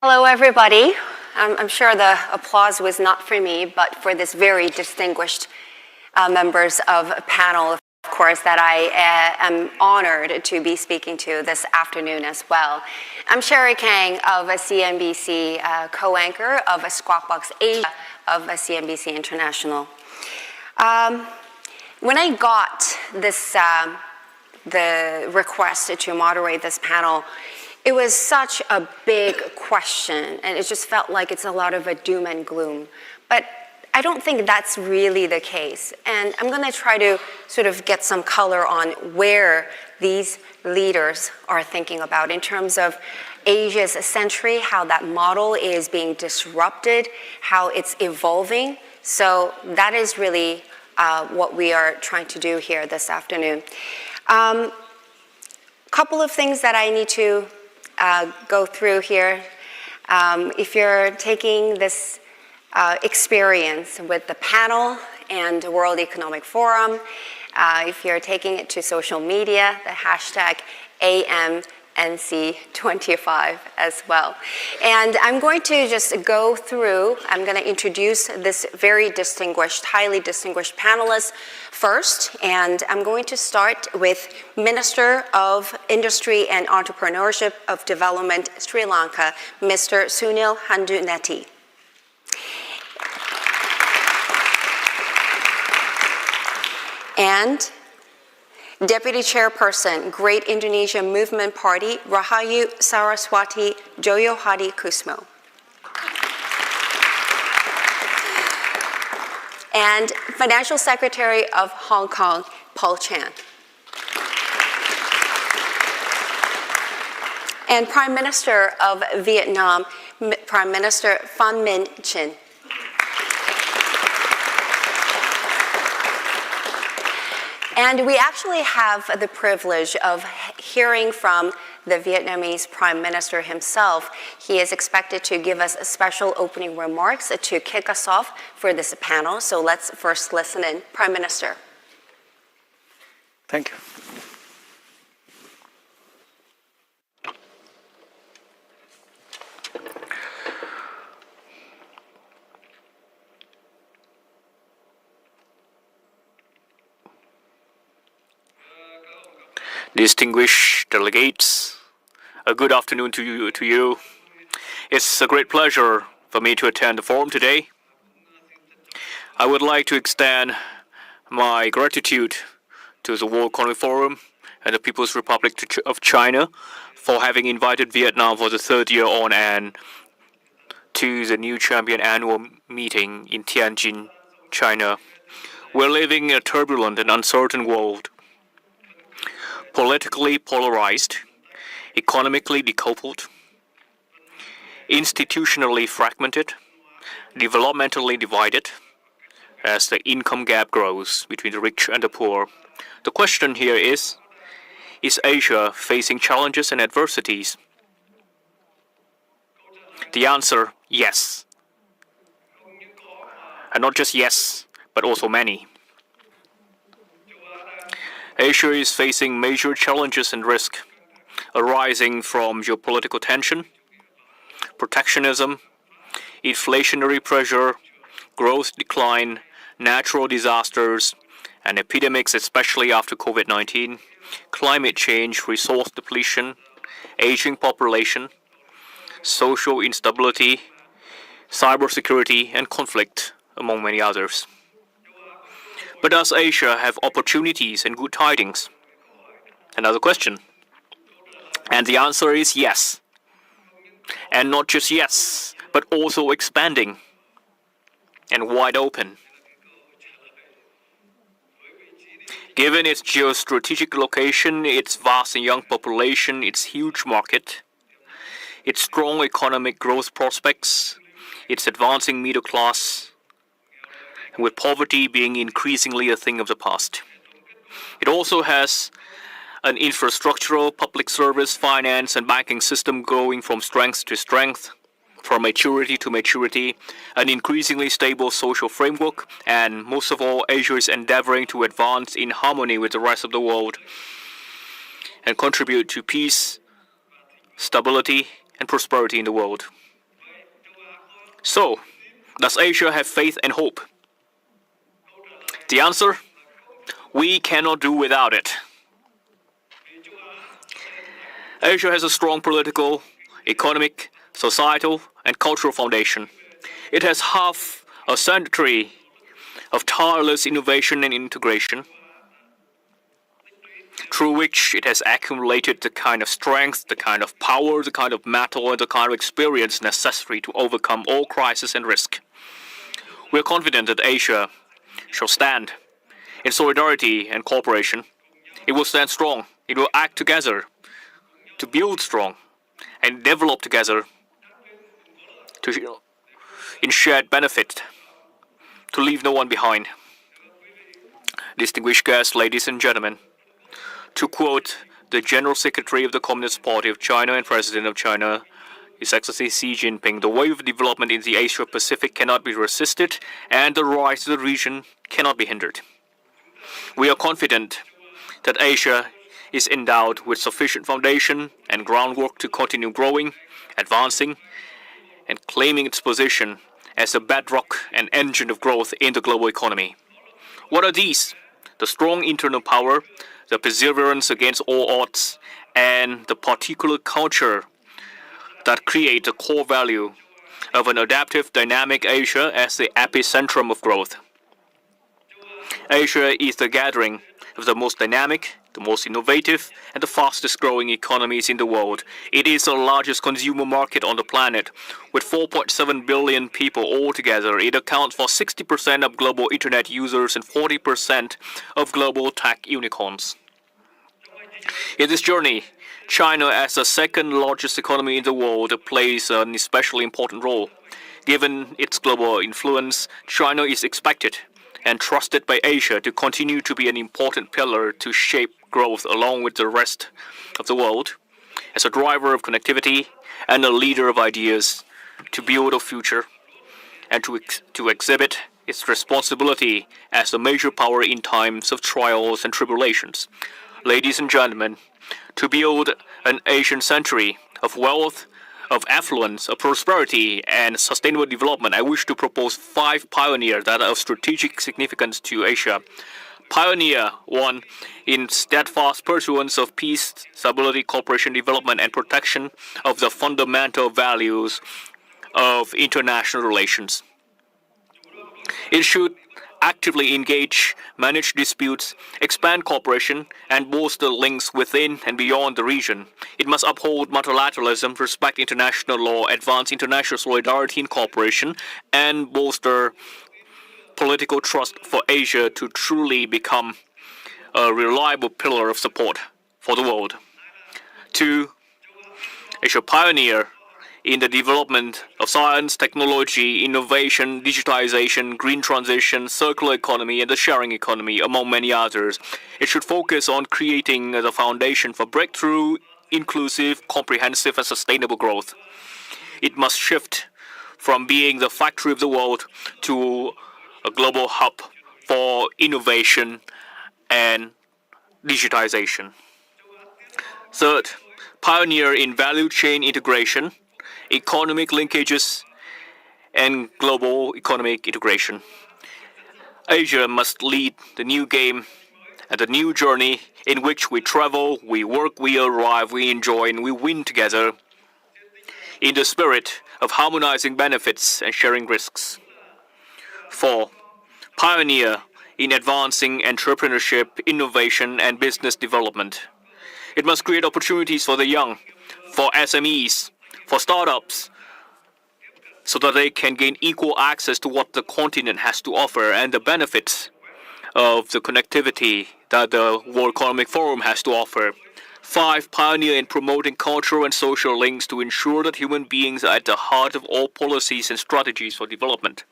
Hello, everybody. I'm sure the applause was not for me, but for this very distinguished members of a panel, of course, that I am honored to be speaking to this afternoon as well. I'm Sherry Kang of a CNBC, co-anchor of a Squawk Box Asia of a CNBC International. When I got this, the request to moderate this panel, it was such a big question, and it just felt like it's a lot of a doom and gloom. But I don't think that's really the case. And I'm going to try to sort of get some color on where these leaders are thinking about in terms of Asia's century, how that model is being disrupted, how it's evolving. So that is really what we are trying to do here this afternoon. Couple of things that I need to go through here. If you're taking this experience with the panel and the World Economic Forum, if you're taking it to social media, the hashtag AMNC25 as well. And I'm going to just go through, I'm going to introduce this very distinguished, highly distinguished panelists first, and I'm going to start with Minister of Industry and Entrepreneurship of Development, Sri Lanka, Mr. Sunil Handuneti. And Deputy Chairperson, Great Indonesia Movement Party, Rahayu Saraswati Joyohadi Kusmo. And Financial Secretary of Hong Kong, Paul Chan. And Prime Minister of Vietnam, Prime Minister Pham Minh Chinh. And we actually have the privilege of hearing from the Vietnamese Prime Minister himself. He is expected to give us special opening remarks to kick us off for this panel. So let's first listen in. Prime Minister. Thank you. Distinguished delegates, a good afternoon to you. It's a great pleasure for me to attend the forum today. I would like to extend my gratitude to the World Economic Forum and the People's Republic of China for having invited Vietnam for the third year on and to the New Champion annual meeting in Tianjin, China. We're living in a turbulent and uncertain world. Politically polarized, economically decoupled, institutionally fragmented, developmentally divided, as the income gap grows between the rich and the poor. The question here is Asia facing challenges and adversities? The answer, yes. And not just yes, but also many. Asia is facing major challenges and risks arising from geopolitical tension, protectionism, inflationary pressure, growth decline, natural disasters, and epidemics, especially after COVID-19, climate change, resource depletion, aging population, social instability, cybersecurity, and conflict, among many others. But does Asia have opportunities and good tidings? Another question. And the answer is yes. And not just yes, but also expanding and wide open. Given its geostrategic location, its vast and young population, its huge market, its strong economic growth prospects, its advancing middle class, with poverty being increasingly a thing of the past. It also has an infrastructural, public service, finance, and banking system going from strength to strength, from maturity to maturity, an increasingly stable social framework, and most of all, Asia is endeavoring to advance in harmony with the rest of the world and contribute to peace, stability, and prosperity in the world. So, does Asia have faith and hope? The answer? We cannot do without it. Asia has a strong political, economic, societal, and cultural foundation. It has half a century of tireless innovation and integration, through which it has accumulated the kind of strength, the kind of power, the kind of mettle, and the kind of experience necessary to overcome all crisis and risk. We are confident that Asia shall stand in solidarity and cooperation. It will stand strong. It will act together to build strong and develop together in shared benefit, to leave no one behind. Distinguished guests, ladies and gentlemen, to quote the General Secretary of the Communist Party of China and President of China, His Excellency Xi Jinping, the wave of development in the Asia-Pacific cannot be resisted, and the rise of the region cannot be hindered. We are confident that Asia is endowed with sufficient foundation and groundwork to continue growing, advancing, and claiming its position as the bedrock and engine of growth in the global economy. What are these? The strong internal power, the perseverance against all odds, and the particular culture that create the core value of an adaptive, dynamic Asia as the epicentrum of growth. Asia is the gathering of the most dynamic, the most innovative, and the fastest growing economies in the world. It is the largest consumer market on the planet, with 4.7 billion people altogether. It accounts for 60% of global internet users and 40% of global tech unicorns. In this journey, China, as the second largest economy in the world, plays an especially important role. Given its global influence, China is expected and trusted by Asia to continue to be an important pillar to shape growth along with the rest of the world, as a driver of connectivity and a leader of ideas to build a future and to exhibit its responsibility as a major power in times of trials and tribulations. Ladies and gentlemen, to build an Asian century of wealth, of affluence, of prosperity, and sustainable development, I wish to propose 5 pioneers that are of strategic significance to Asia. Pioneer 1, in steadfast pursuance of peace, stability, cooperation, development, and protection of the fundamental values of international relations. It should actively engage, manage disputes, expand cooperation, and bolster links within and beyond the region. It must uphold multilateralism, respect international law, advance international solidarity and cooperation, and bolster political trust for Asia to truly become a reliable pillar of support for the world. 2, it should pioneer in the development of science, technology, innovation, digitization, green transition, circular economy, and the sharing economy, among many others. It should focus on creating the foundation for breakthrough, inclusive, comprehensive, and sustainable growth. It must shift from being the factory of the world to a global hub for innovation and digitization. 3, pioneer in value chain integration, economic linkages, and global economic integration. Asia must lead the new game and the new journey in which we travel, we work, we arrive, we enjoy, and we win together in the spirit of harmonizing benefits and sharing risks. 4, pioneer in advancing entrepreneurship, innovation, and business development. It must create opportunities for the young, for SMEs, for startups, so that they can gain equal access to what the continent has to offer and the benefits of the connectivity that the World Economic Forum has to offer. 5, pioneer in promoting cultural and social links to ensure that human beings are at the heart of all policies and strategies for development.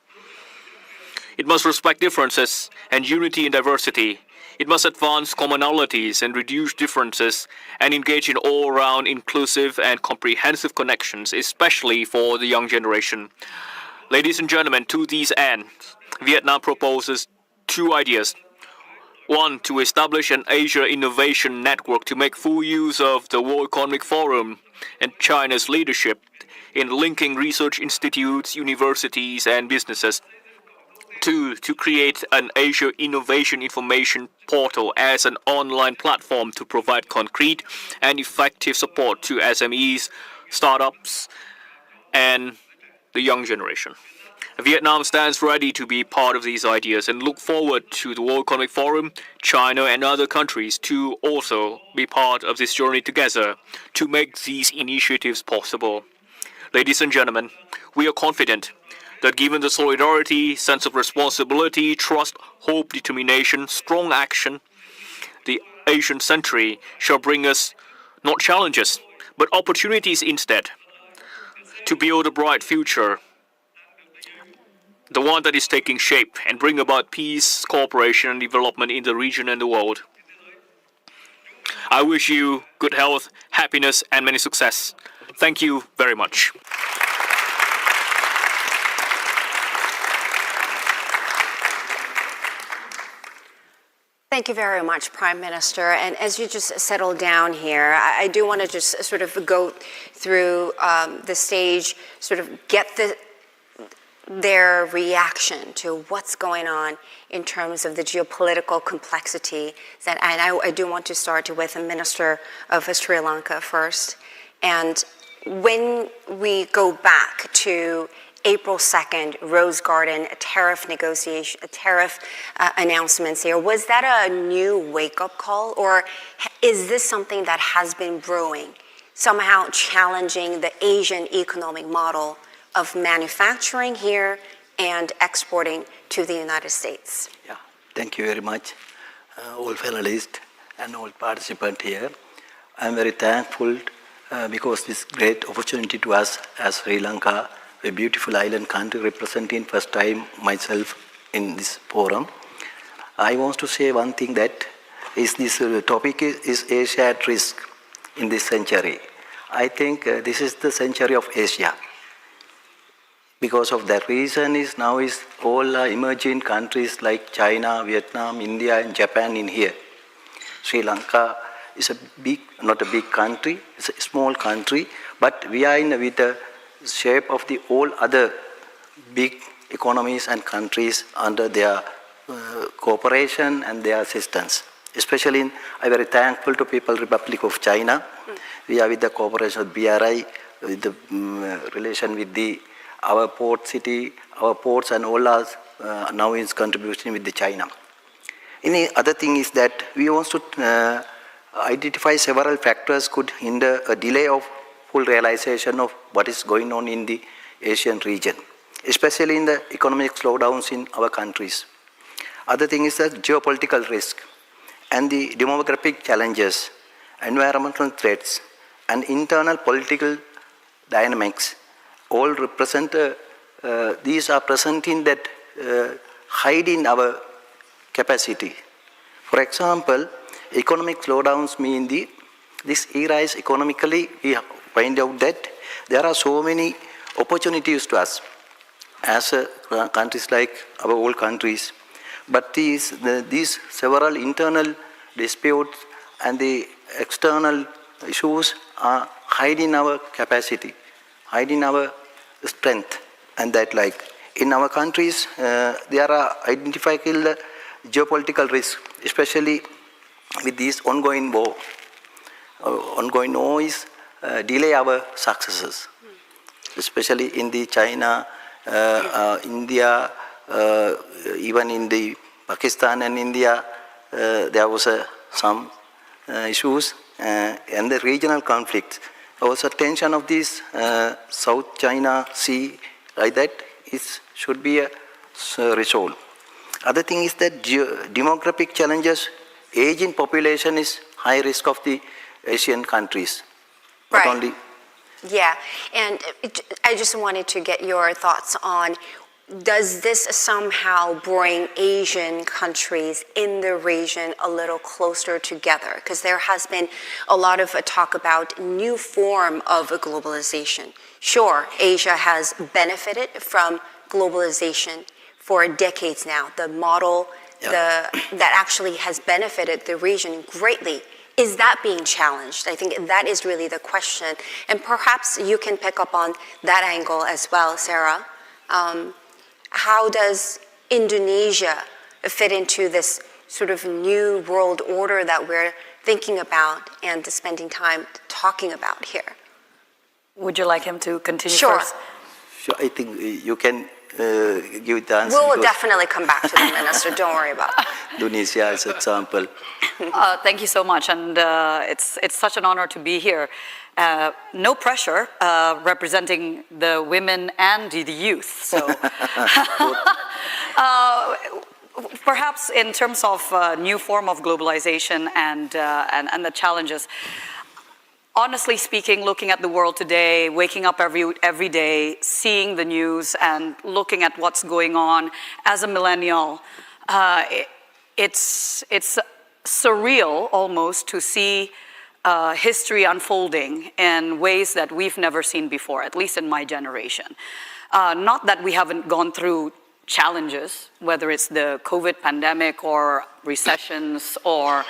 It must respect differences and unity in diversity. It must advance commonalities and reduce differences and engage in all-round inclusive and comprehensive connections, especially for the young generation. Ladies and gentlemen, to these ends, Vietnam proposes two ideas. One, to establish an Asia Innovation Network to make full use of the World Economic Forum and China's leadership in linking research institutes, universities, and businesses. Two, to create an Asia Innovation Information Portal as an online platform to provide concrete and effective support to SMEs, startups, and the young generation. Vietnam stands ready to be part of these ideas and look forward to the World Economic Forum, China, and other countries to also be part of this journey together to make these initiatives possible. Ladies and gentlemen, we are confident that given the solidarity, sense of responsibility, trust, hope, determination, strong action, the Asian century shall bring us not challenges, but opportunities instead to build a bright future, the one that is taking shape and bring about peace, cooperation, and development in the region and the world. I wish you good health, happiness, and many success. Thank you very much. Thank you very much, Prime Minister. And as you just settle down here, I do want to just sort of go through the stage, sort of get their reaction to what's going on in terms of the geopolitical complexity. And I do want to start with the Minister of Sri Lanka first. And when we go back to April 2nd, Rose Garden, tariff announcements here, was that a new wake-up call, or is this something that has been brewing, somehow challenging the Asian economic model of manufacturing here and exporting to the United States? Yeah, thank you very much, all panelists and all participants here. I'm very thankful because this great opportunity to us as Sri Lanka, a beautiful island country, representing first time myself in this forum. I want to say one thing, that is this topic is Asia at risk in this century. I think this is the century of Asia. Because of that reason is now is all emerging countries like China, Vietnam, India, and Japan in here. Sri Lanka is a big, not a big country, it's a small country, but we are in with the shape of the all other big economies and countries under their cooperation and their assistance. Especially, I'm very thankful to People's Republic of China. We are with the cooperation of BRI, with the relation with our port city, our ports, and all us now is contributing with the China. Any other thing is that we want to identify several factors could hinder a delay of full realization of what is going on in the Asian region, especially in the economic slowdowns in our countries. Other thing is the geopolitical risk and the demographic challenges, environmental threats, and internal political dynamics all represent, these are present in that hide in our capacity. For example, economic slowdowns mean this era is economically, we find out that there are so many opportunities to us as countries like our old countries. But these several internal disputes and the external issues are hiding our capacity, hiding our strength, and that like in our countries there are identifiable geopolitical risks, especially with this ongoing war. Ongoing war is delay our successes, especially in the China, India, even in the Pakistan and India, there was some issues, and the regional conflicts. Also tension of this South China Sea, like that, should be resolved. Other thing is that demographic challenges, aging population is high risk of the Asian countries. Right. Not only. Yeah, and I just wanted to get your thoughts on does this somehow bring Asian countries in the region a little closer together? Because there has been a lot of talk about new form of globalization. Sure, Asia has benefited from globalization for decades now. The model that actually has benefited the region greatly. Is that being challenged? I think that is really the question. And perhaps you can pick up on that angle as well, Sarah. How does Indonesia fit into this sort of new world order that we're thinking about and spending time talking about here? Would you like him to continue Sure. first? Sure, I think you can give the answer. We'll because definitely come back to the minister. Don't worry about it. Indonesia as an example. Thank you so much, and it's such an honor to be here. No pressure, representing the women and the youth. So, perhaps in terms of new form of globalization and the challenges. Honestly speaking, looking at the world today, waking up every day, seeing the news and looking at what's going on as a millennial, it's surreal almost to see history unfolding in ways that we've never seen before, at least in my generation. Not that we haven't gone through challenges, whether it's the COVID pandemic or recessions or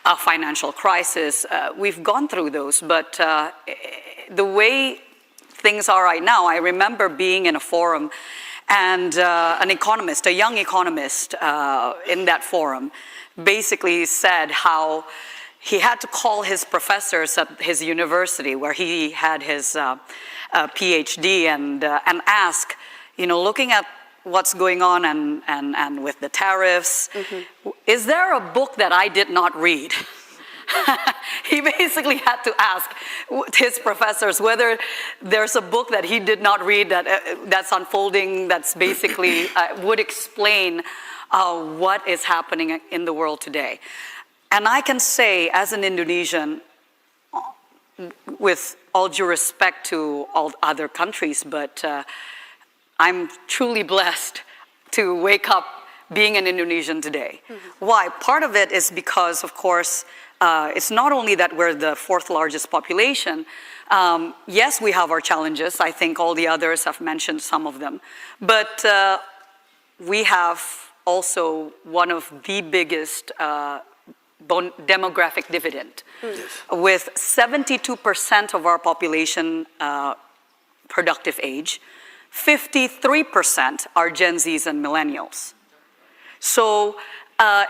a financial crisis. We've gone through those, but the way things are right now, I remember being in a forum and an economist, a young economist in that forum, basically said how he had to call his professors at his university where he had his PhD and ask, looking at what's going on and with the tariffs, is there a book that I did not read? He basically had to ask his professors whether there's a book that he did not read that's unfolding, that's basically would explain what is happening in the world today. And I can say, as an Indonesian, with all due respect to all other countries, but I'm truly blessed to wake up being an Indonesian today. Why? Part of it is because, of course, it's not only that we're the fourth largest population. Yes, we have our challenges. I think all the others have mentioned some of them. But we have also one of the biggest demographic dividend. With 72% of our population productive age, 53% are Gen Zs and millennials. So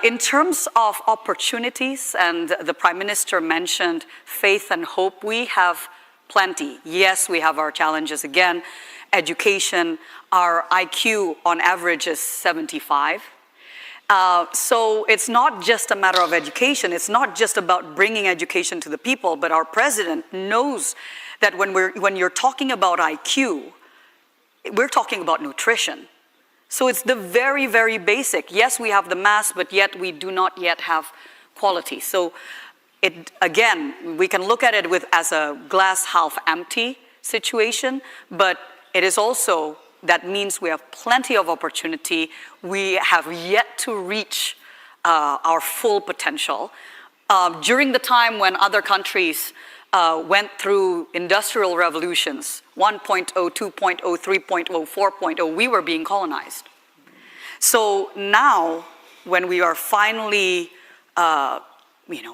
in terms of opportunities, and the Prime Minister mentioned faith and hope, we have plenty. Yes, we have our challenges again. Education, our IQ on average is 75. So it's not just a matter of education. It's not just about bringing education to the people, but our president knows that when you're talking about IQ, we're talking about nutrition. So it's the very, very basic. Yes, we have the mass, but yet we do not yet have quality. So again, we can look at it as a glass half empty situation, but it is also, that means we have plenty of opportunity. We have yet to reach our full potential. During the time when other countries went through industrial revolutions, 1.0, 2.0, 3.0, 4.0, we were being colonized. So now, when we are finally,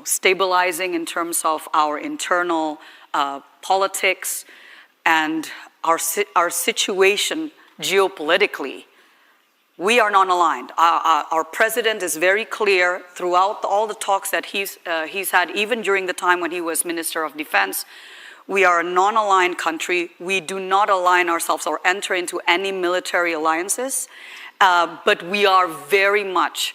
stabilizing in terms of our internal politics and our situation geopolitically, we are non-aligned. Our president is very clear throughout all the talks that he's had, even during the time when he was Minister of Defense. We are a non-aligned country. We do not align ourselves or enter into any military alliances, but we are very much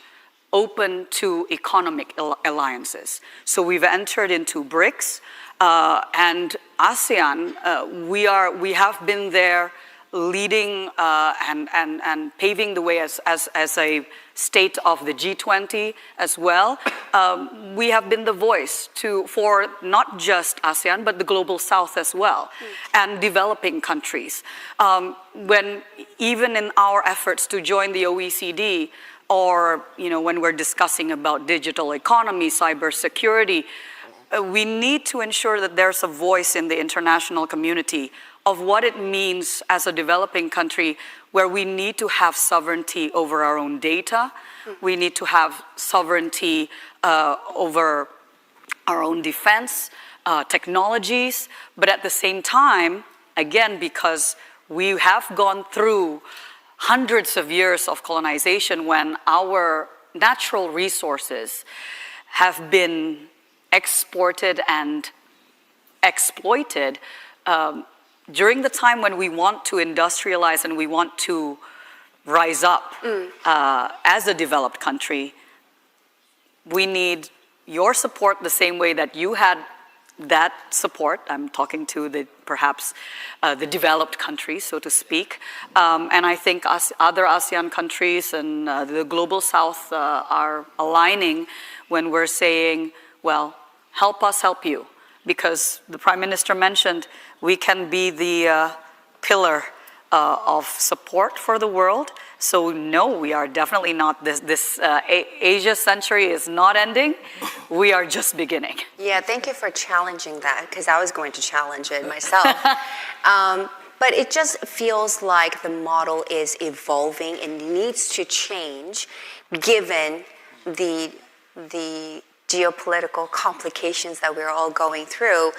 open to economic alliances. So we've entered into BRICS and ASEAN. We have been there leading and paving the way as a state of the G20 as well. We have been the voice for not just ASEAN, but the global South as well, and developing countries. When even in our efforts to join the OECD, or when we're discussing about digital economy, cybersecurity, we need to ensure that there's a voice in the international community of what it means as a developing country, where we need to have sovereignty over our own data. We need to have sovereignty over our own defense, technologies, but at the same time, again, because we have gone through hundreds of years of colonization when our natural resources have been exported and exploited, during the time when we want to industrialize and we want to rise up as a developed country, we need your support the same way that you had that support. I'm talking to perhaps the developed countries, so to speak. And I think other ASEAN countries and the global South are aligning when we're saying, well, help us help you. Because the Prime Minister mentioned we can be the pillar of support for the world. So no, we are definitely not, this Asia century is not ending. We are just beginning. Yeah, thank you for challenging that, because I was going to challenge it myself. But it just feels like the model is evolving and needs to change given the geopolitical complications that we're all going through.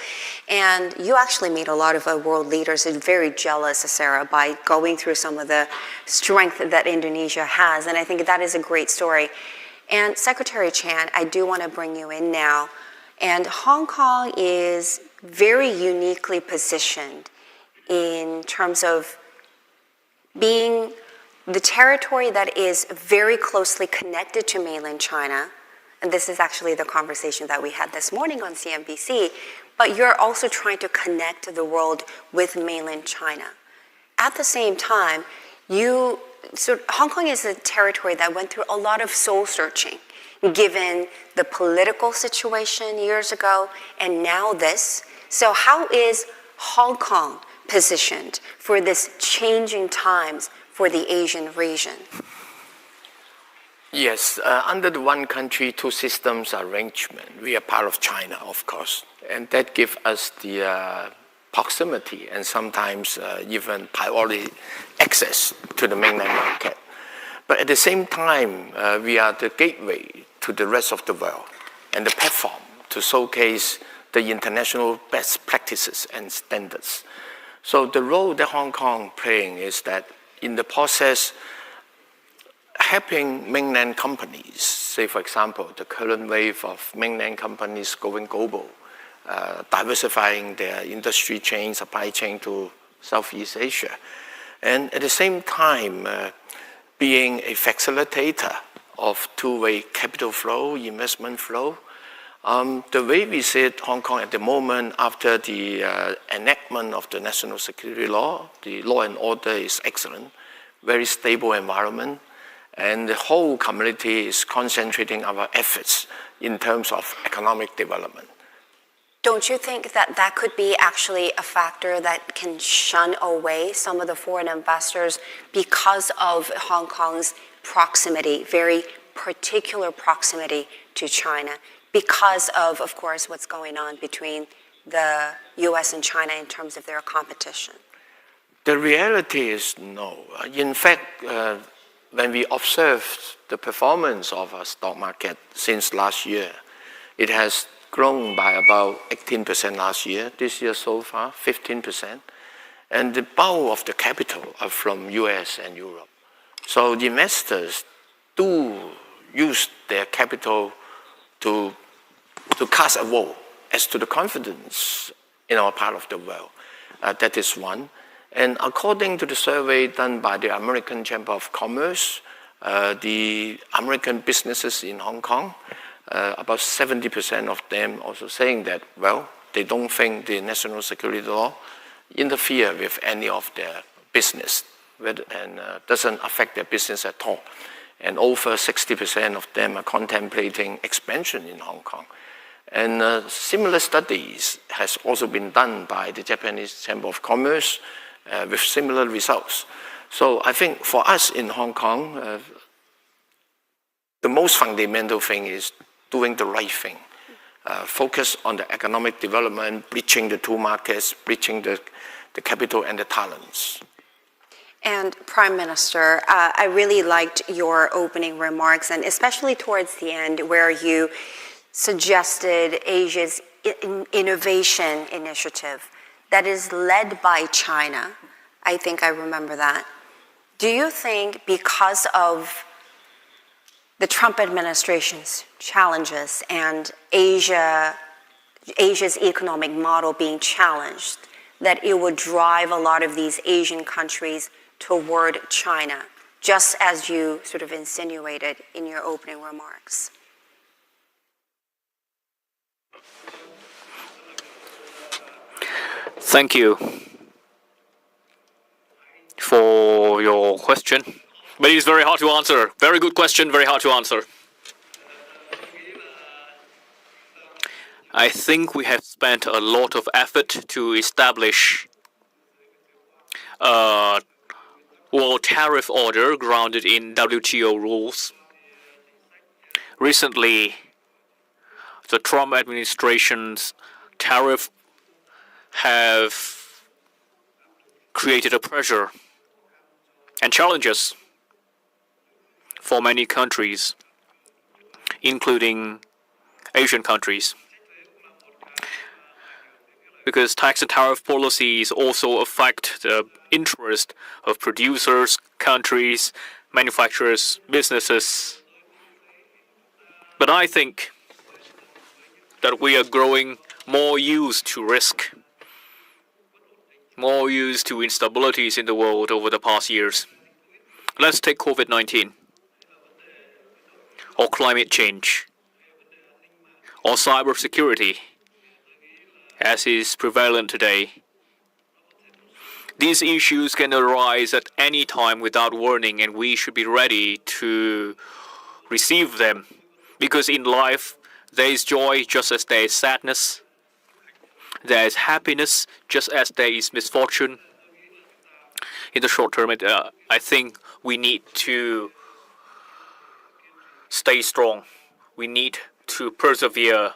And you actually made a lot of world leaders very jealous, Sarah, by going through some of the strength that Indonesia has. And I think that is a great story. And Secretary Chan, I do want to bring you in now. And Hong Kong is very uniquely positioned in terms of being the territory that is very closely connected to mainland China. And this is actually the conversation that we had this morning on CNBC, but you're also trying to connect the world with mainland China. At the same time, Hong Kong is a territory that went through a lot of soul searching, given the political situation years ago and now this. So how is Hong Kong positioned for this changing times for the Asian region? Yes, under the one country, two systems arrangement, we are part of China, of course, and that gives us the proximity and sometimes even priority access to the mainland market. But at the same time, we are the gateway to the rest of the world and the platform to showcase the international best practices and standards. So the role that Hong Kong playing is that in the process, helping mainland companies, say for example, the current wave of mainland companies going global, diversifying their industry chain, supply chain to Southeast Asia. And at the same time, being a facilitator of two-way capital flow, investment flow. The way we see it, Hong Kong at the moment, after the enactment of the national security law, the law and order is excellent, very stable environment, and the whole community is concentrating our efforts in terms of economic development. Don't you think that that could be actually a factor that can shun away some of the foreign investors because of Hong Kong's proximity, very particular proximity to China, because of course, what's going on between the US and China in terms of their competition? The reality is no. In fact, when we observed the performance of our stock market since last year, it has grown by about 18% last year. This year so far, 15%. And the bulk of the capital are from US and Europe. So the investors do use their capital to cast a vote as to the confidence in our part of the world. That is one. And according to the survey done by the American Chamber of Commerce, the American businesses in Hong Kong, about 70% of them also saying that, well, they don't think the national security law interfere with any of their business and doesn't affect their business at all. and over 60% of them are contemplating expansion in Hong Kong. And similar studies has also been done by the Japanese Chamber of Commerce with similar results. So I think for us in Hong Kong, the most fundamental thing is doing the right thing. Focus on the economic development, bridging the two markets, bridging the capital and the talents. And Prime Minister, I really liked your opening remarks, and especially towards the end where you suggested Asia's innovation initiative that is led by China. I think I remember that. Do you think because of the Trump administration's challenges and Asia's economic model being challenged, that it would drive a lot of these Asian countries toward China, just as you sort of insinuated in your opening remarks? Thank you for your question. But it's very hard to answer. Very good question, very hard to answer. I think we have spent a lot of effort to establish a world tariff order grounded in WTO rules. Recently, the Trump administration's tariff have created a pressure and challenges for many countries, including Asian countries. Because tax and tariff policies also affect the interest of producers, countries, manufacturers, businesses. But I think that we are growing more used to risk, more used to instabilities in the world over the past years. Let's take COVID-19, or climate change, or cybersecurity, as is prevalent today. These issues can arise at any time without warning, and we should be ready to receive them. Because in life, there is joy just as there is sadness. There is happiness just as there is misfortune. In the short term, I think we need to stay strong. We need to persevere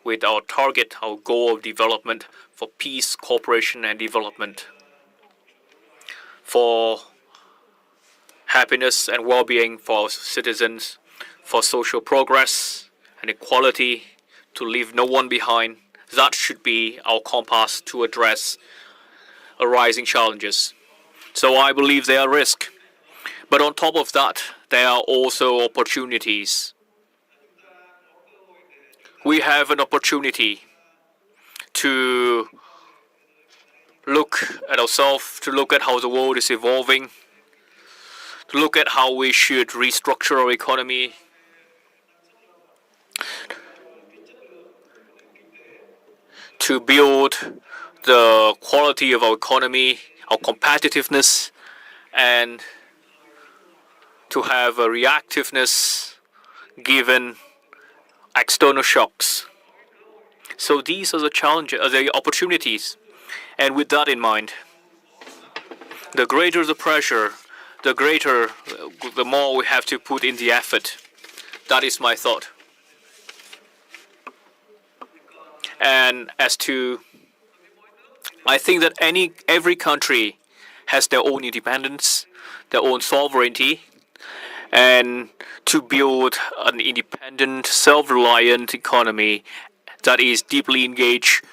with our target, our goal of development for peace, cooperation, and development, for happiness and well-being for our citizens, for social progress and equality, to leave no one behind. That should be our compass to address arising challenges. So I believe there are risks. But on top of that, there are also opportunities. We have an opportunity to look at ourselves, to look at how the world is evolving, to look at how we should restructure our economy, to build the quality of our economy, our competitiveness, and to have a reactiveness given external shocks. So these are the challenges, the opportunities. And with that in mind, the greater the pressure, the more we have to put in the effort. That is my thought. And I think that every country has their own independence, their own sovereignty, and to build an independent, self-reliant economy that is deeply engaged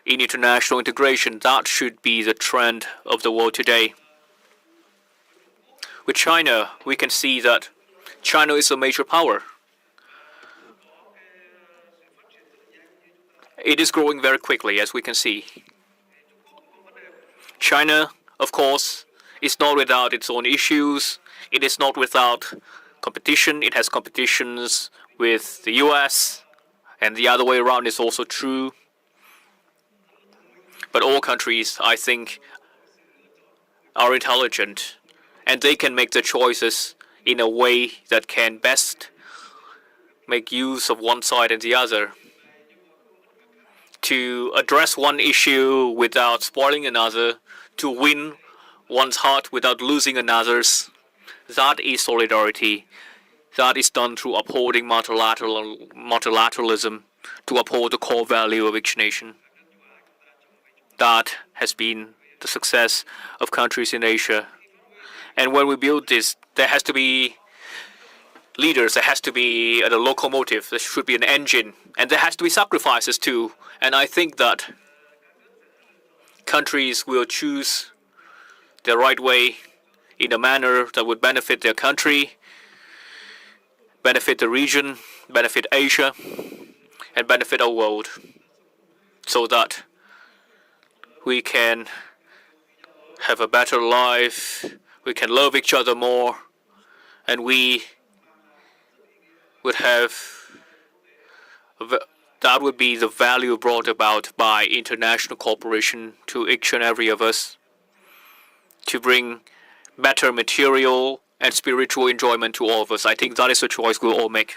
in international integration, that should be the trend of the world today. With China, we can see that China is a major power. It is growing very quickly, as we can see. China, of course, is not without its own issues. It is not without competition. It has competitions with the US, and the other way around is also true. But all countries, I think, are intelligent, and they can make their choices in a way that can best make use of one side and the other, to address one issue without spoiling another, to win one's heart without losing another's. That is solidarity. That is done through upholding multilateralism, to uphold the core value of each nation. That has been the success of countries in Asia. And when we build this, there has to be leaders, there has to be a locomotive, there should be an engine, and there has to be sacrifices too. And I think that countries will choose the right way in a manner that would benefit their country, benefit the region, benefit Asia, and benefit our world, so that we can have a better life, we can love each other more, and we would have, that would be the value brought about by international cooperation to each and every of us, to bring better material and spiritual enjoyment to all of us. I think that is a choice we'll all make.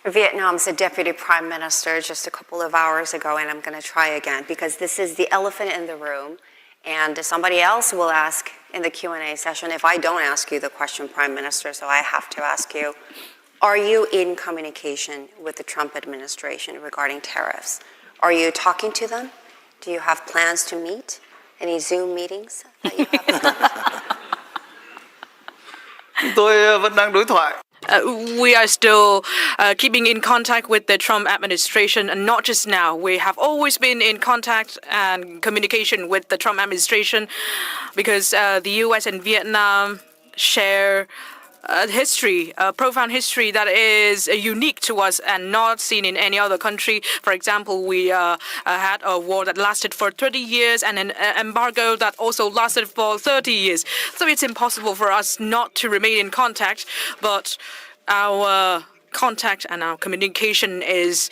Vietnam's deputy prime minister just a couple of hours ago, and I'm going to try again because this is the elephant in the room, and somebody else will ask in the Q&A session if I don't ask you the question, Prime Minister, so I have to ask you, are you in communication with the Trump administration regarding tariffs? Are you talking to them? Do you have plans to meet? Any Zoom meetings that you have? Tôi vẫn đang đối thoại. We are still keeping in contact with the Trump administration, and not just now. We have always been in contact and communication with the Trump administration because the U.S. and Vietnam share a history, a profound history that is unique to us and not seen in any other country. For example, we had a war that lasted for 30 years and an embargo that also lasted for 30 years. So it's impossible for us not to remain in contact, but our contact and our communication is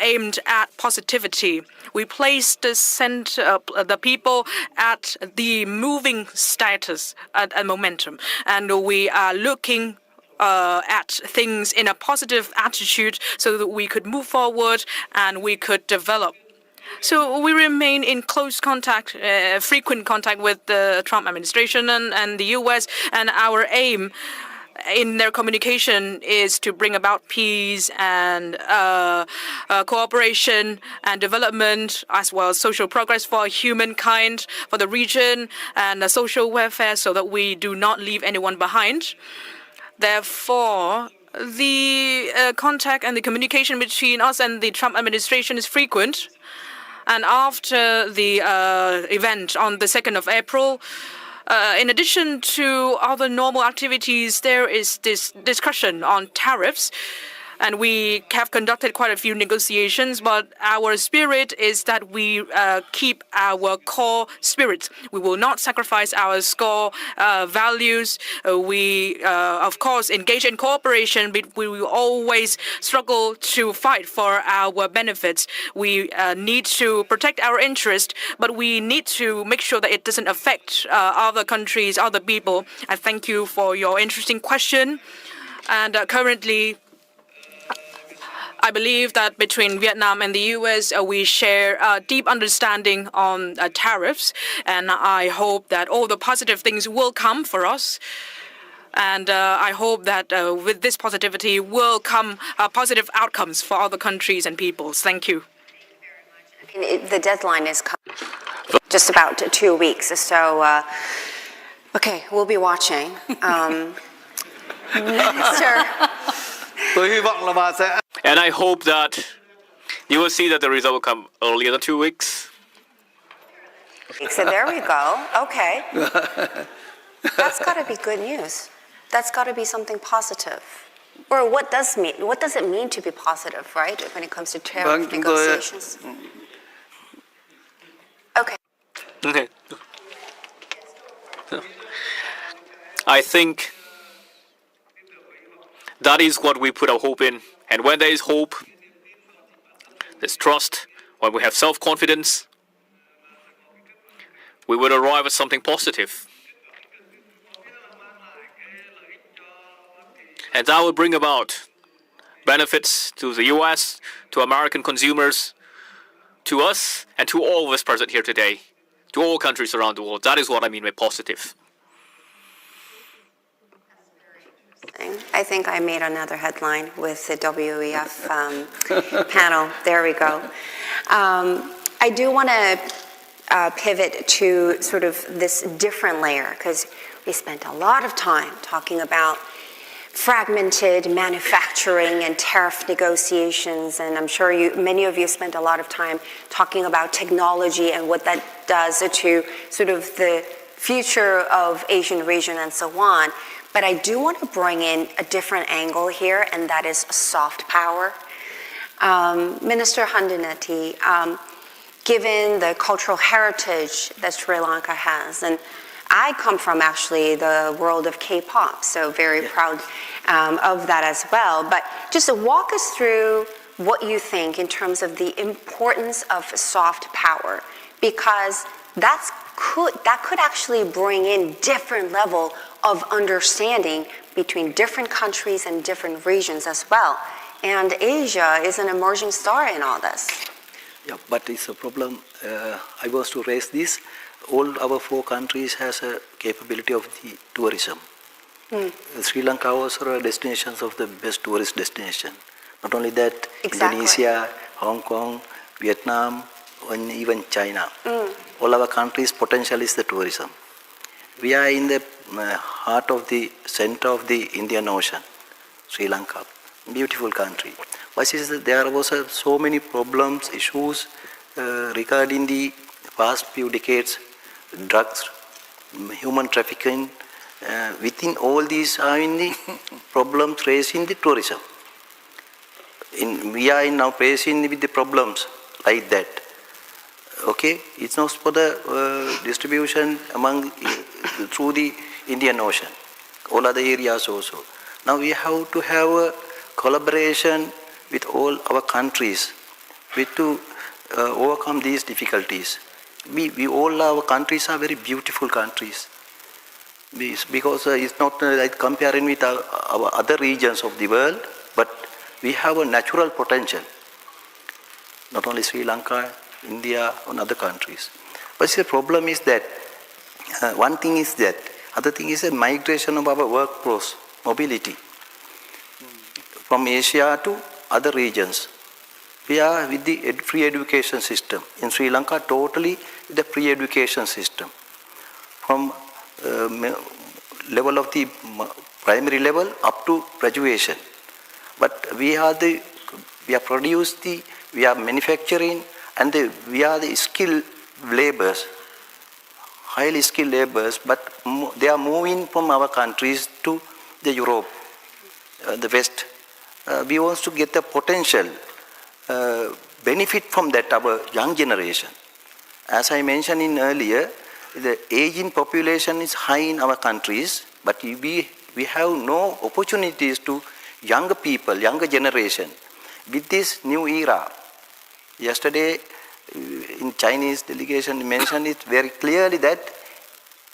aimed at positivity. We place the people at the moving status, at momentum, and we are looking at things in a positive attitude so that we could move forward and we could develop. So we remain in close contact, frequent contact with the Trump administration and the U.S., and our aim in their communication is to bring about peace and cooperation and development, as well as social progress for humankind, for the region, and social welfare, so that we do not leave anyone behind. Therefore, the contact and the communication between us and the Trump administration is frequent. And after the event on the 2nd of April, in addition to other normal activities, there is this discussion on tariffs. And we have conducted quite a few negotiations, but our spirit is that we keep our core spirit. We will not sacrifice our core values. We, of course, engage in cooperation, but we will always struggle to fight for our benefits. We need to protect our interest, but we need to make sure that it doesn't affect other countries, other people. I thank you for your interesting question. And currently, I believe that between Vietnam and the U.S., we share a deep understanding on tariffs, and I hope that all the positive things will come for us. And I hope that with this positivity will come positive outcomes for other countries and peoples. Thank you. The deadline is just about 2 weeks, so okay, we'll be watching. Minister. And I hope that you will see that the result will come earlier than 2 weeks. So there we go. Okay. That's got to be good news. That's got to be something positive. Or what does it mean to be positive, right, when it comes to tariff negotiations? Okay. Okay. I think that is what we put our hope in. And when there is hope, there's trust. When we have self-confidence, we will arrive at something positive. And that will bring about benefits to the US, to American consumers, to us, and to all of us present here today, to all countries around the world. That is what I mean by positive. I think I made another headline with the WEF panel. There we go. I do want to pivot to sort of this different layer, because we spent a lot of time talking about fragmented manufacturing and tariff negotiations, and I'm sure many of you spent a lot of time talking about technology and what that does to sort of the future of Asian region and so on. But I do want to bring in a different angle here, and that is soft power. Minister Handinati, given the cultural heritage that Sri Lanka has, and I come from actually the world of K-pop, so very proud of that as well. But just walk us through what you think in terms of the importance of soft power, because that could actually bring in different level of understanding between different countries and different regions as well. And Asia is an emerging star in all this. Yeah, but it's a problem. I was to raise this. All our 4 countries has a capability of the tourism. Sri Lanka was a destination of the best tourist destination. Not only that, Exactly. Indonesia, Hong Kong, Vietnam, and even China. All our countries' potential is the tourism. We are in the heart of the center of the Indian Ocean, Sri Lanka, beautiful country. But there was so many problems, issues regarding the past few decades, drugs, human trafficking. Within all these are in the problems raised in the tourism. We are now facing with the problems like that. Okay, it's not for the distribution through the Indian Ocean, all other areas also. Now we have to have a collaboration with all our countries to overcome these difficulties. All our countries are very beautiful countries, because it's not like comparing with our other regions of the world, but we have a natural potential, not only Sri Lanka, India, and other countries. But the problem is that, one thing is that, other thing is the migration of our workforce, mobility, from Asia to other regions. We are with the free education system. In Sri Lanka, totally the free education system. From level of the primary level up to graduation. But we are manufacturing, and we are the skilled laborers, highly skilled laborers, but they are moving from our countries to the Europe, the West. We want to get the potential benefit from that, our young generation. As I mentioned earlier, the aging population is high in our countries, but we have no opportunities to younger people, younger generation, with this new era. Yesterday, in Chinese delegation mentioned it very clearly that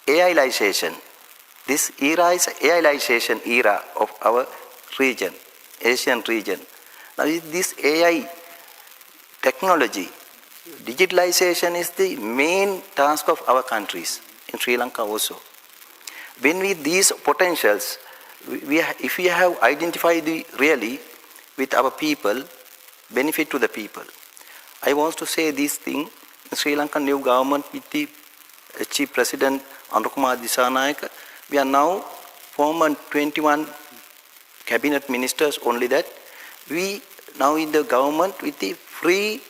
AIization. This era is AIization era of our region, Asian region. Now this AI technology, digitalization is the main task of our countries, in Sri Lanka also. When with these potentials, if we have identified really with our people, benefit to the people. I want to say this thing, in Sri Lankan new government with the Chief President Anukumar Disanayake, we are now formed 21 cabinet ministers, only that. We now in the government with the free,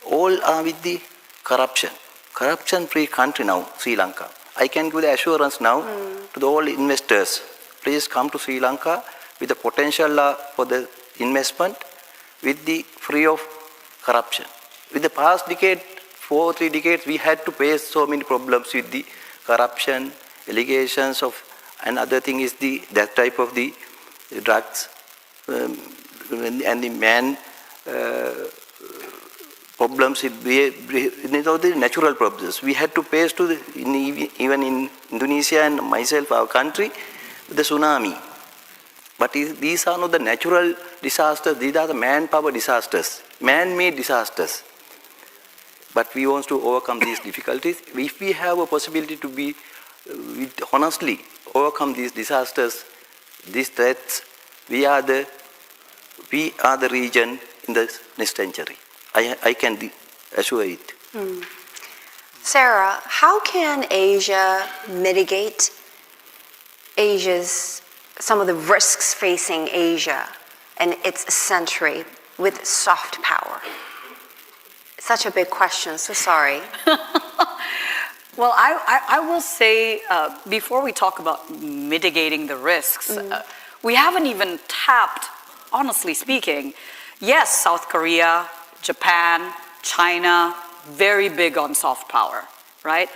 all are with the corruption. Corruption-free country now, Sri Lanka. I can give the assurance now to the all investors. Please come to Sri Lanka with the potential for the investment, with the free of corruption. With the past decade, 3 decades, we had to face so many problems with the corruption, allegations of, and other thing is that type of the drugs and the man problems, the natural problems. We had to face even in Indonesia and myself, our country, the tsunami. But these are not the natural disasters, these are the manpower disasters, man-made disasters. But we want to overcome these difficulties. If we have a possibility to be, honestly overcome these disasters, these threats, we are the region in the next century. I can assure it. Sarah, how can Asia mitigate some of the risks facing Asia and its century with soft power? Such a big question, so sorry. Well, I will say, before we talk about mitigating the risks, we haven't even tapped, honestly speaking, yes, South Korea, Japan, China, very big on soft power, right?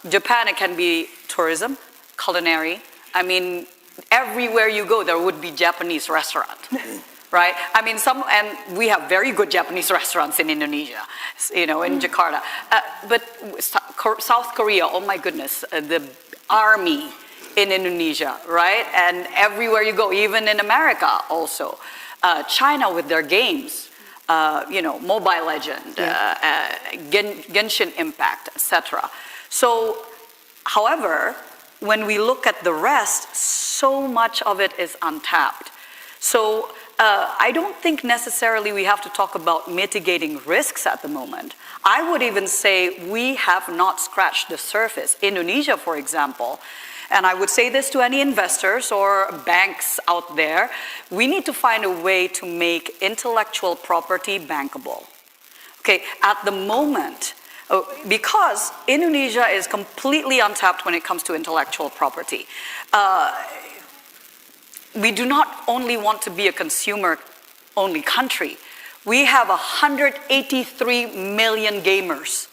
Japan, it can be tourism, culinary. I mean, everywhere you go, there would be Japanese restaurant, right? I mean, and we have very good Japanese restaurants in Indonesia, in Jakarta. But South Korea, oh my goodness, the army in Indonesia, right? And everywhere you go, even in America also. China with their games, Mobile Legend, Genshin Impact, etc. So, however, when we look at the rest, so much of it is untapped. So I don't think necessarily we have to talk about mitigating risks at the moment. I would even say we have not scratched the surface. Indonesia, for example, and I would say this to any investors or banks out there, we need to find a way to make intellectual property bankable. Okay, at the moment, because Indonesia is completely untapped when it comes to intellectual property. We do not only want to be a consumer-only country. We have 183 million gamers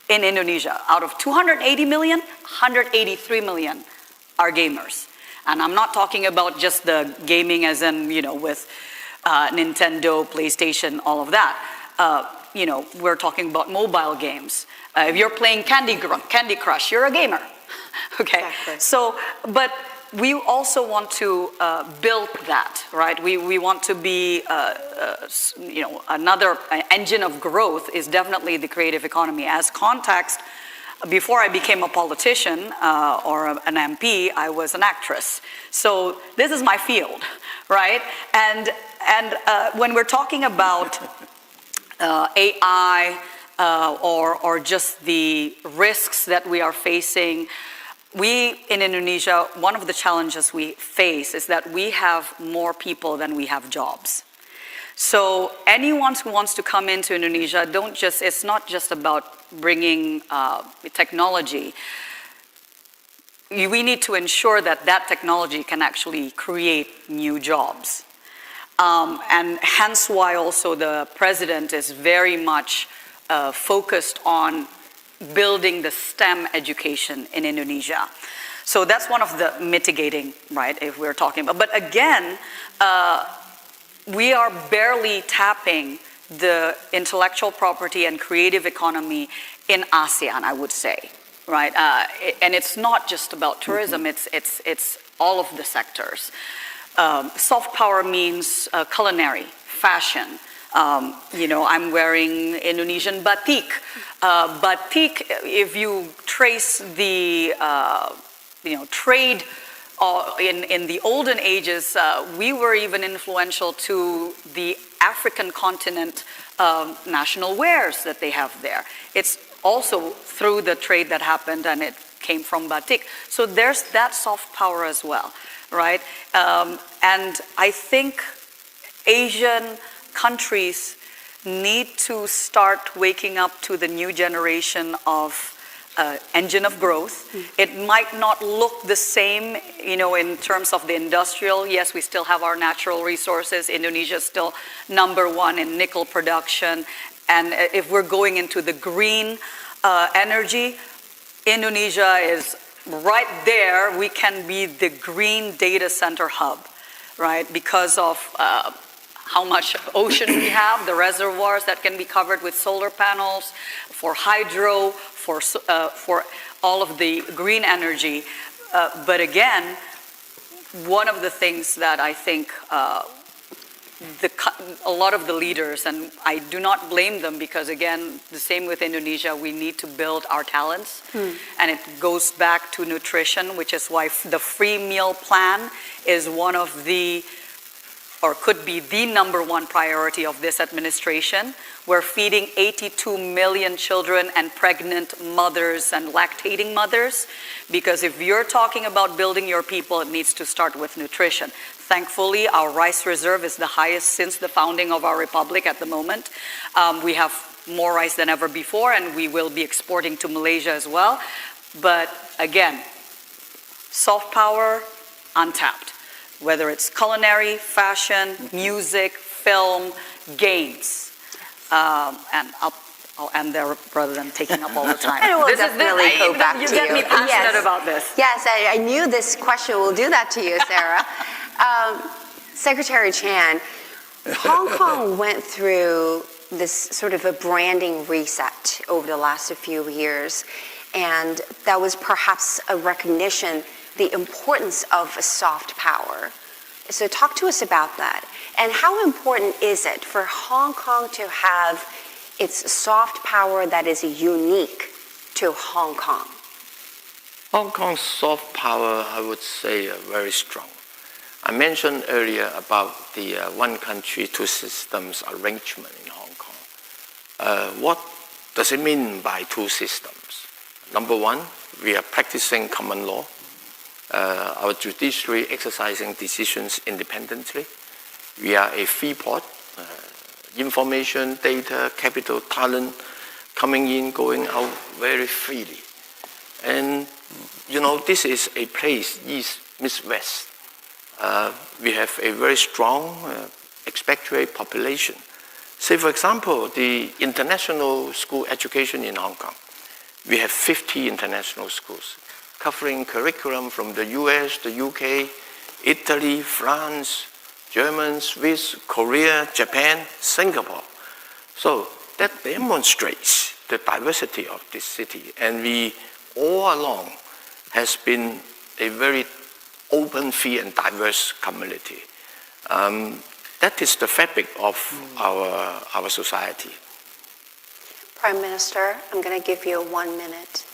in Indonesia. Out of 280 million, 183 million are gamers. And I'm not talking about just the gaming as in, with Nintendo, PlayStation, all of that. We're talking about mobile games. If you're playing Candy Crush, you're a gamer. Okay. Exactly. So, but we also want to build that, right? We want to be, another engine of growth is definitely the creative economy. As context, before I became a politician or an MP, I was an actress. So this is my field, right? And when we're talking about AI or just the risks that we are facing, we in Indonesia, one of the challenges we face is that we have more people than we have jobs. So anyone who wants to come into Indonesia, it's not just about bringing technology. We need to ensure that technology can actually create new jobs. And hence why also the president is very much focused on building the STEM education in Indonesia. So that's one of the mitigating, right, if we're talking about. But again, we are barely tapping the intellectual property and creative economy in ASEAN, I would say, right? And it's not just about tourism, it's all of the sectors. Soft power means culinary, fashion. I'm wearing Indonesian batik. Batik, if you trace the trade in the olden ages, we were even influential to the African continent national wares that they have there. It's also through the trade that happened, and it came from batik. So there's that soft power as well, right? And I think Asian countries need to start waking up to the new generation of engine of growth. It might not look the same, in terms of the industrial. Yes, we still have our natural resources. Indonesia is still #1 in nickel production. And if we're going into the green energy, Indonesia is right there. We can be the green data center hub, right? Because of how much ocean we have, the reservoirs that can be covered with solar panels, for hydro, for all of the green energy. But again, one of the things that I think a lot of the leaders, and I do not blame them because, again, the same with Indonesia, we need to build our talents. And it goes back to nutrition, which is why the free meal plan is one of the, or could be the #1 priority of this administration. We're feeding 82 million children and pregnant mothers and lactating mothers, because if you're talking about building your people, it needs to start with nutrition. Thankfully, our rice reserve is the highest since the founding of our republic at the moment. We have more rice than ever before, and we will be exporting to Malaysia as well. But again, soft power, untapped. Whether it's culinary, fashion, music, film, games. And I'll end there rather than taking up all the time. And we'll definitely go back to you. You get me passionate about this. Yes, I knew this question will do that to you, Sarah. Secretary Chan, Hong Kong went through this sort of a branding reset over the last few years, and that was perhaps a recognition the importance of a soft power. So talk to us about that. And how important is it for Hong Kong to have its soft power that is unique to Hong Kong? Hong Kong's soft power, I would say, very strong. I mentioned earlier about the one country, two systems arrangement in Hong Kong. What does it mean by two systems? Number one, we are practicing common law. Our judiciary exercising decisions independently. We are a free port. Information, data, capital, talent coming in, going out very freely. And, you know, this is a place, east, west. We have a very strong expatriate population. Say, for example, the international school education in Hong Kong. We have 50 international schools covering curriculum from the US, the UK, Italy, France, German, Swiss, Korea, Japan, Singapore. So that demonstrates the diversity of this city. And we, all along, has been a very open, free, and diverse community. That is the fabric of our society. Prime Minister, I'm going to give you 1 minute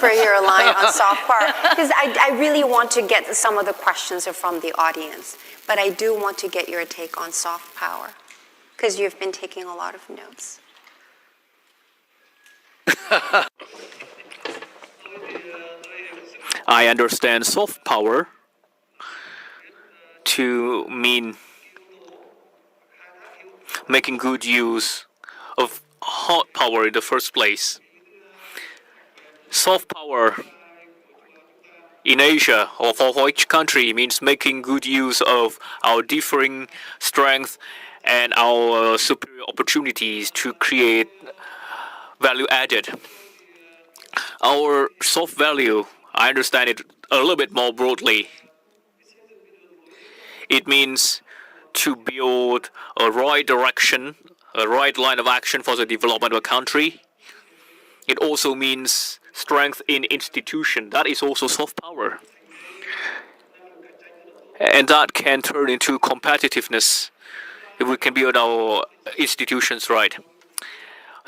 for your line on soft power, because I really want to get some of the questions from the audience, but I do want to get your take on soft power, because you've been taking a lot of notes. I understand soft power to mean making good use of hard power in the first place. Soft power in Asia or for each country means making good use of our differing strengths and our superior opportunities to create value added. Our soft value, I understand it a little bit more broadly. It means to build a right direction, a right line of action for the development of a country. It also means strength in institution. That is also soft power. And that can turn into competitiveness if we can build our institutions right.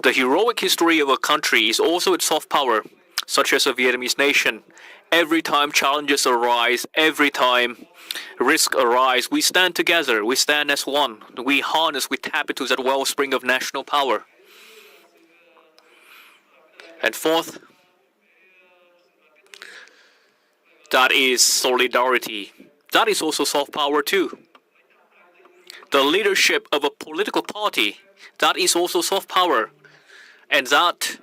The heroic history of a country is also its soft power, such as the Vietnamese nation. Every time challenges arise, every time risks arise, we stand together, we stand as one. We harness, we tap into that wellspring of national power. And fourth, that is solidarity. That is also soft power too. The leadership of a political party, that is also soft power. And that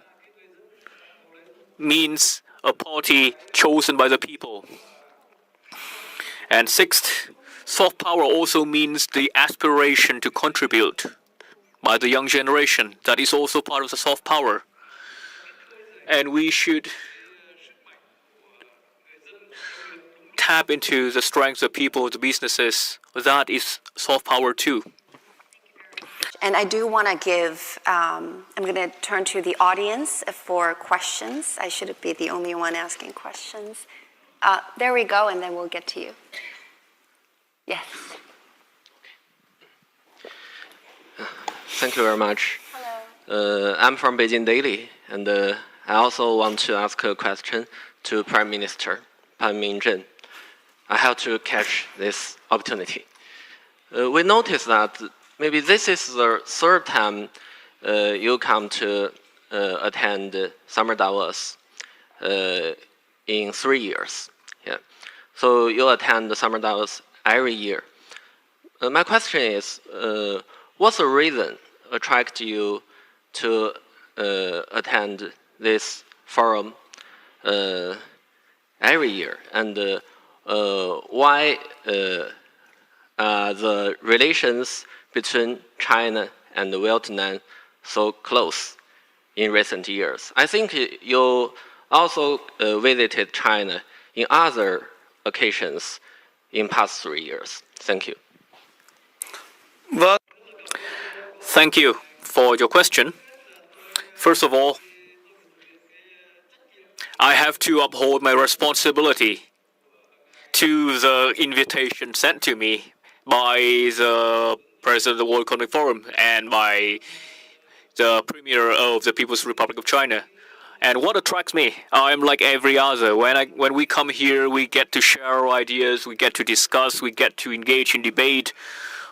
means a party chosen by the people. And sixth, soft power also means the aspiration to contribute by the young generation. That is also part of the soft power. And we should tap into the strengths of people, the businesses. That is soft power too. And I do want to give, I'm going to turn to the audience for questions. I shouldn't be the only one asking questions. There we go, and then we'll get to you. Yes. Thank you very much. Hello. I'm from Beijing Daily, and I also want to ask a question to Prime Minister Pan Ming-jen. I have to catch this opportunity. We noticed that maybe this is the third time you come to attend Summer Davos in 3 years. Yeah. So you attend the Summer Davos every year. My question is, what's the reason attract you to attend this forum every year, and why are the relations between China and Vietnam so close in recent years? I think you also visited China in other occasions in past 3 years. Thank you. Thank you for your question. First of all, I have to uphold my responsibility to the invitation sent to me by the President of the World Economic Forum and by the Premier of the People's Republic of China. And what attracts me, I'm like every other. When we come here, we get to share our ideas, we get to discuss, we get to engage in debate,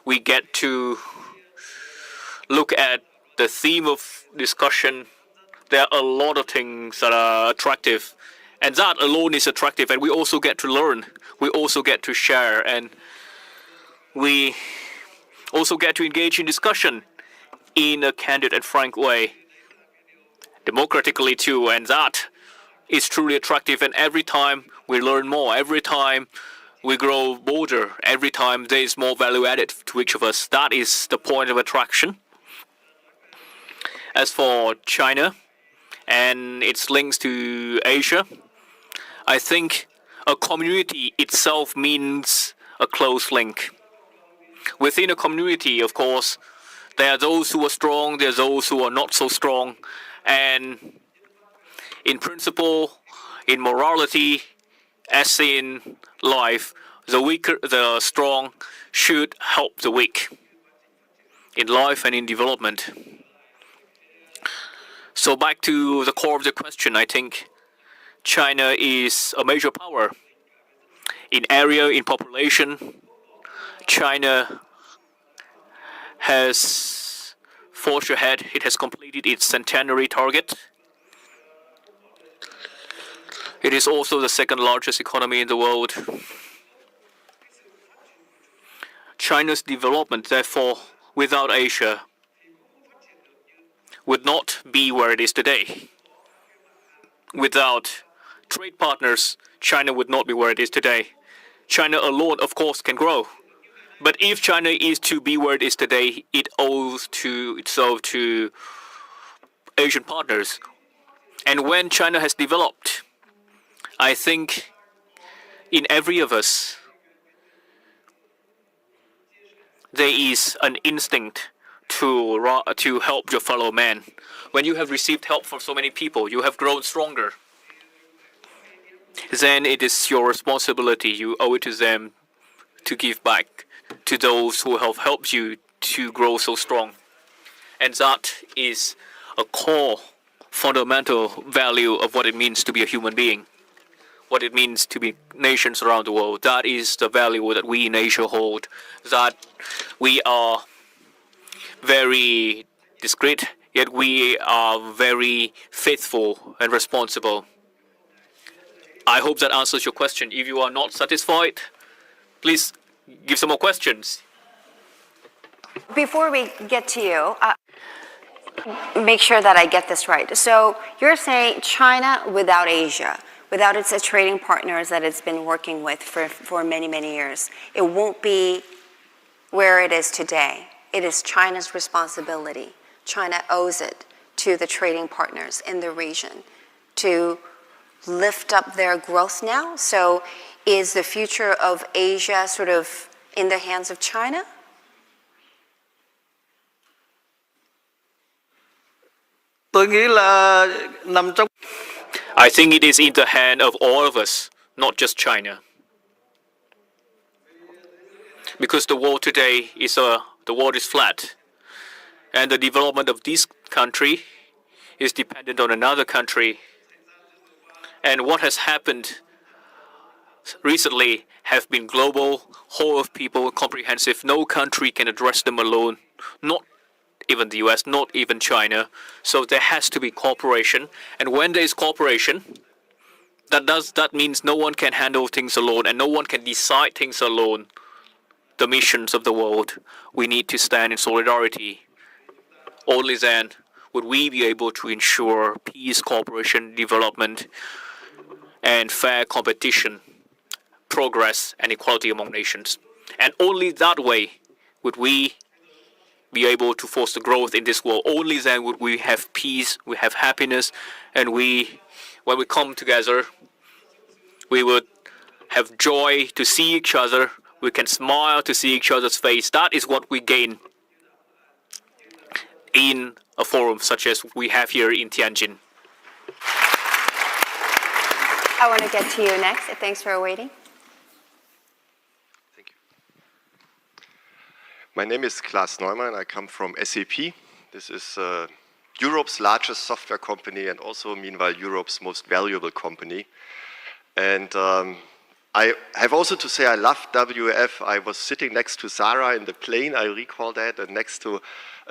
we get to look at the theme of discussion. There are a lot of things that are attractive, and that alone is attractive. And we also get to learn, we also get to share, and we also get to engage in discussion in a candid and frank way, democratically too, and that is truly attractive. And every time we learn more, every time we grow bolder, every time there is more value added to each of us. That is the point of attraction. As for China and its links to Asia, I think a community itself means a close link. Within a community, of course, there are those who are strong, there are those who are not so strong, and in principle, in morality, as in life, the strong should help the weak in life and in development. So back to the core of the question, I think China is a major power. In area, in population, China has forged ahead. It has completed its centenary target. It is also the second largest economy in the world. China's development, therefore, without Asia, would not be where it is today. Without trade partners, China would not be where it is today. China alone, of course, can grow. But if China is to be where it is today, it owes to itself to Asian partners. And when China has developed, I think in every of us, there is an instinct to help your fellow man. When you have received help from so many people, you have grown stronger. Then it is your responsibility, you owe it to them to give back to those who have helped you to grow so strong. And that is a core, fundamental value of what it means to be a human being, what it means to be nations around the world. That is the value that we in Asia hold, that we are very discreet, yet we are very faithful and responsible. I hope that answers your question. If you are not satisfied, please give some more questions. Before we get to you, make sure that I get this right. So you're saying China without Asia, without its trading partners that it's been working with for many, many years, it won't be where it is today. It is China's responsibility. China owes it to the trading partners in the region to lift up their growth now. So is the future of Asia sort of in the hands of China? Tôi nghĩ là nằm trong I think it is in the hand of all of us. not just China. Because the world today is the world is flat, and the development of this country is dependent on another country. And what has happened recently have been global, whole of people, comprehensive. No country can address them alone, not even the US, not even China. So there has to be cooperation. And when there is cooperation, that means no one can handle things alone and no one can decide things alone. The missions of the world, we need to stand in solidarity. Only then would we be able to ensure peace, cooperation, development, and fair competition, progress, and equality among nations. And only that way would we be able to foster growth in this world. Only then would we have peace, we have happiness, and when we come together, we would have joy to see each other. We can smile to see each other's face. That is what we gain in a forum such as we have here in Tianjin. I want to get to you next. Thanks for waiting. Thank you. My name is Klaas Neumann. I come from SAP. This is Europe's largest software company and also, meanwhile, Europe's most valuable company. And I have also to say I love WF. I was sitting next to Sarah in the plane, I recall that, and next to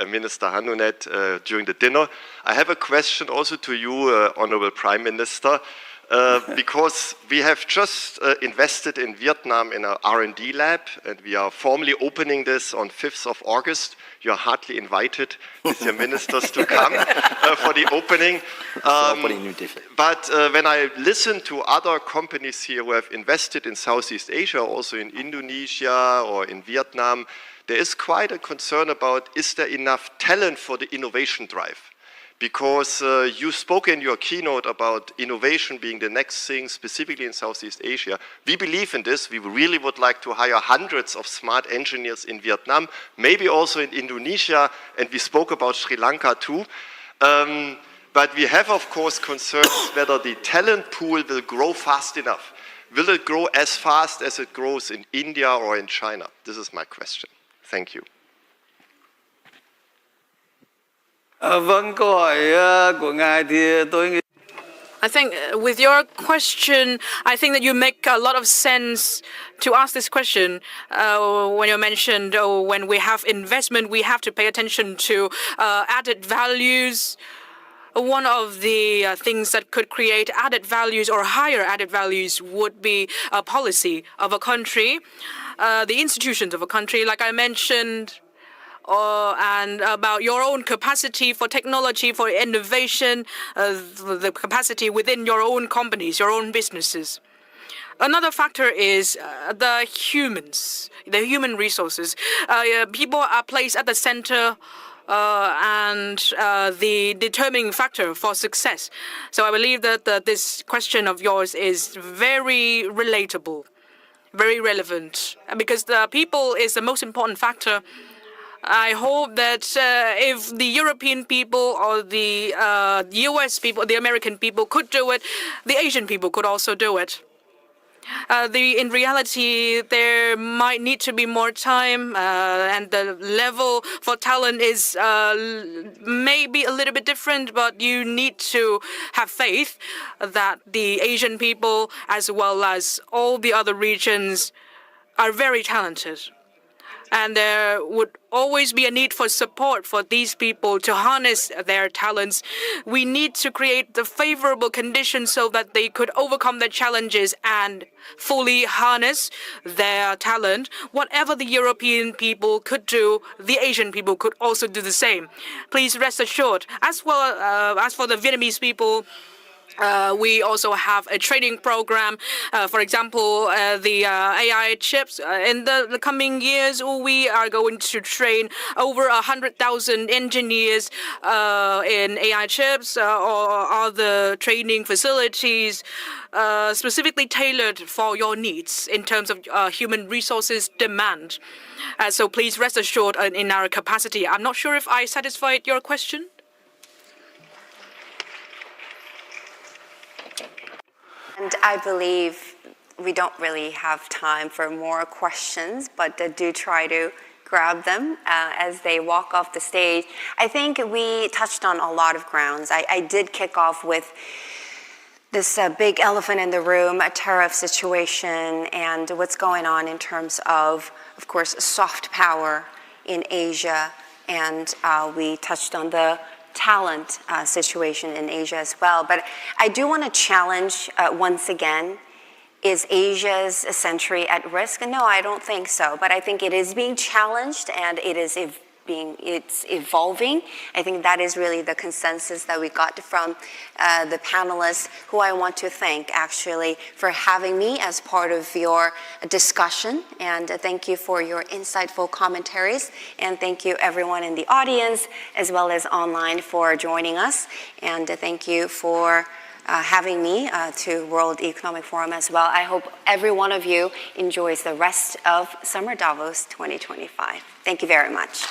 Minister Hanunet during the dinner. I have a question also to you, Honorable Prime Minister. Because we have just invested in Vietnam in an R&D lab, and we are formally opening this on 5th of August. You are heartily invited with your ministers to come for the opening. But when I listen to other companies here who have invested in Southeast Asia, also in Indonesia or in Vietnam, there is quite a concern about, is there enough talent for the innovation drive? Because you spoke in your keynote about innovation being the next thing, specifically in Southeast Asia. We believe in this. We really would like to hire hundreds of smart engineers in Vietnam, maybe also in Indonesia, and we spoke about Sri Lanka too. But we have, of course, concerns whether the talent pool will grow fast enough. Will it grow as fast as it grows in India or in China? This is my question. Thank you. Vâng, câu hỏi của ngài thì tôi nghĩ. I think with your question, I think that you make a lot of sense to ask this question. When you mentioned when we have investment, we have to pay attention to added values. One of the things that could create added values or higher added values would be a policy of a country, the institutions of a country, like I mentioned, and about your own capacity for technology, for innovation, the capacity within your own companies, your own businesses. Another factor is the humans, the human resources. People are placed at the center and the determining factor for success. So I believe that this question of yours is very relatable, very relevant, because the people is the most important factor. I hope that if the European people or the US people, the American people could do it, the Asian people could also do it. In reality, there might need to be more time, and the level for talent is maybe a little bit different, but you need to have faith that the Asian people, as well as all the other regions, are very talented. And there would always be a need for support for these people to harness their talents. We need to create the favorable conditions so that they could overcome their challenges and fully harness their talent. Whatever the European people could do, the Asian people could also do the same. Please rest assured. As for the Vietnamese people, we also have a training program. For example, the AI chips. In the coming years, we are going to train over 100,000 engineers in AI chips or other training facilities specifically tailored for your needs in terms of human resources demand. So please rest assured in our capacity. I'm not sure if I satisfied your question. And I believe we don't really have time for more questions, but do try to grab them as they walk off the stage. I think we touched on a lot of grounds. I did kick off with this big elephant in the room, a tariff situation, and what's going on in terms of course, soft power in Asia, and we touched on the talent situation in Asia as well. But I do want to challenge once again, is Asia's century at risk? No, I don't think so, but I think it is being challenged and it's evolving. I think that is really the consensus that we got from the panelists, who I want to thank actually for having me as part of your discussion. And thank you for your insightful commentaries. And thank you everyone in the audience as well as online for joining us. And thank you for having me to World Economic Forum as well. I hope every one of you enjoys the rest of Summer Davos 2025. Thank you very much.